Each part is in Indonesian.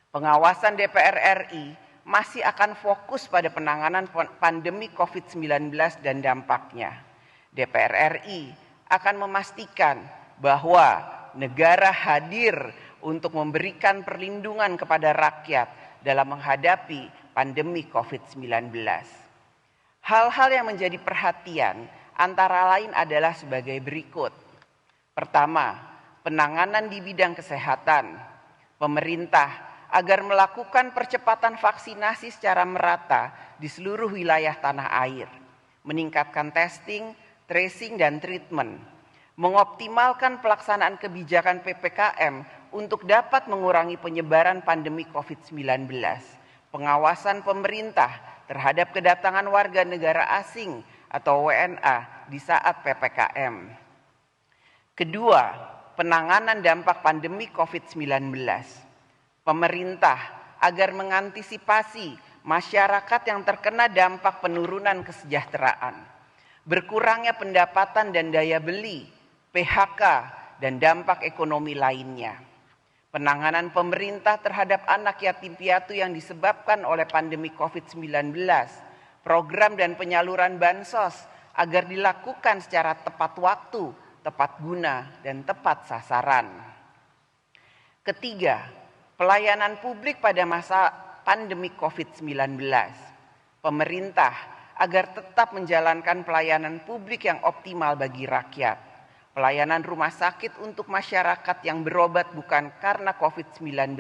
Pengawasan DPR RI masih akan fokus pada penanganan pandemi COVID-19 dan dampaknya. DPR RI akan memastikan bahwa negara hadir untuk memberikan perlindungan kepada rakyat dalam menghadapi pandemi COVID-19. Hal-hal yang menjadi perhatian antara lain adalah sebagai berikut. Pertama, penanganan di bidang kesehatan. Pemerintah agar melakukan percepatan vaksinasi secara merata di seluruh wilayah tanah air, meningkatkan testing, tracing, dan treatment, mengoptimalkan pelaksanaan kebijakan PPKM untuk dapat mengurangi penyebaran pandemi COVID-19, pengawasan pemerintah terhadap kedatangan warga negara asing atau WNA di saat PPKM. Kedua, penanganan dampak pandemi COVID-19. Pemerintah agar mengantisipasi masyarakat yang terkena dampak penurunan kesejahteraan, berkurangnya pendapatan dan daya beli, PHK, dan dampak ekonomi lainnya. Penanganan pemerintah terhadap anak yatim piatu yang disebabkan oleh pandemi COVID-19, program dan penyaluran bansos agar dilakukan secara tepat waktu, tepat guna, dan tepat sasaran. Ketiga, pelayanan publik pada masa pandemi COVID-19. Pemerintah agar tetap menjalankan pelayanan publik yang optimal bagi rakyat. Pelayanan rumah sakit untuk masyarakat yang berobat bukan karena COVID-19,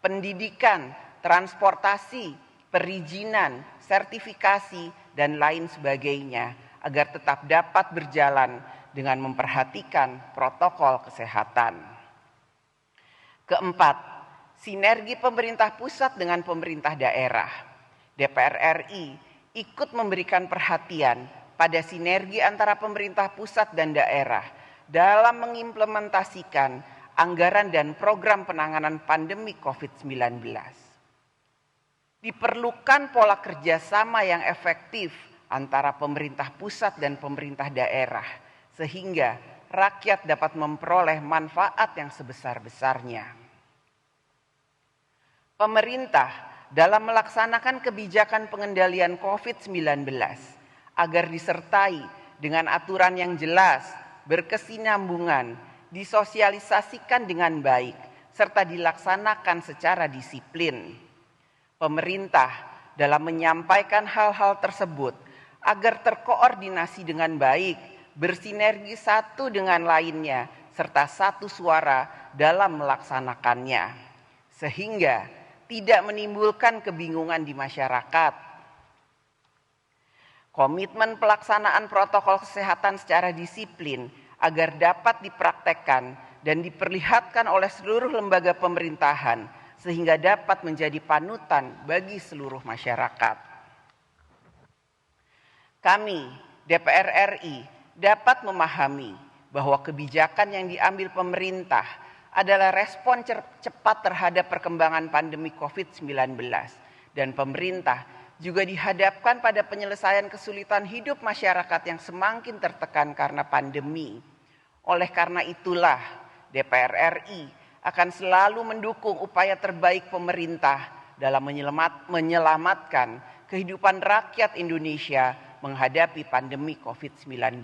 pendidikan, transportasi, perizinan, sertifikasi, dan lain sebagainya agar tetap dapat berjalan dengan memperhatikan protokol kesehatan. Keempat, sinergi pemerintah pusat dengan pemerintah daerah. DPR RI ikut memberikan perhatian pada sinergi antara pemerintah pusat dan daerah dalam mengimplementasikan anggaran dan program penanganan pandemi COVID-19. Diperlukan pola kerjasama yang efektif antara pemerintah pusat dan pemerintah daerah, sehingga rakyat dapat memperoleh manfaat yang sebesar-besarnya. Pemerintah dalam melaksanakan kebijakan pengendalian COVID-19 agar disertai dengan aturan yang jelas, berkesinambungan, disosialisasikan dengan baik, serta dilaksanakan secara disiplin. Pemerintah dalam menyampaikan hal-hal tersebut agar terkoordinasi dengan baik, bersinergi satu dengan lainnya, serta satu suara dalam melaksanakannya, sehingga tidak menimbulkan kebingungan di masyarakat. Komitmen pelaksanaan protokol kesehatan secara disiplin agar dapat dipraktekkan dan diperlihatkan oleh seluruh lembaga pemerintahan sehingga dapat menjadi panutan bagi seluruh masyarakat. Kami, DPR RI, dapat memahami bahwa kebijakan yang diambil pemerintah adalah respon cepat terhadap perkembangan pandemi COVID-19 dan pemerintah juga dihadapkan pada penyelesaian kesulitan hidup masyarakat yang semakin tertekan karena pandemi. Oleh karena itulah, DPR RI akan selalu mendukung upaya terbaik pemerintah dalam menyelamatkan kehidupan rakyat Indonesia menghadapi pandemi COVID-19.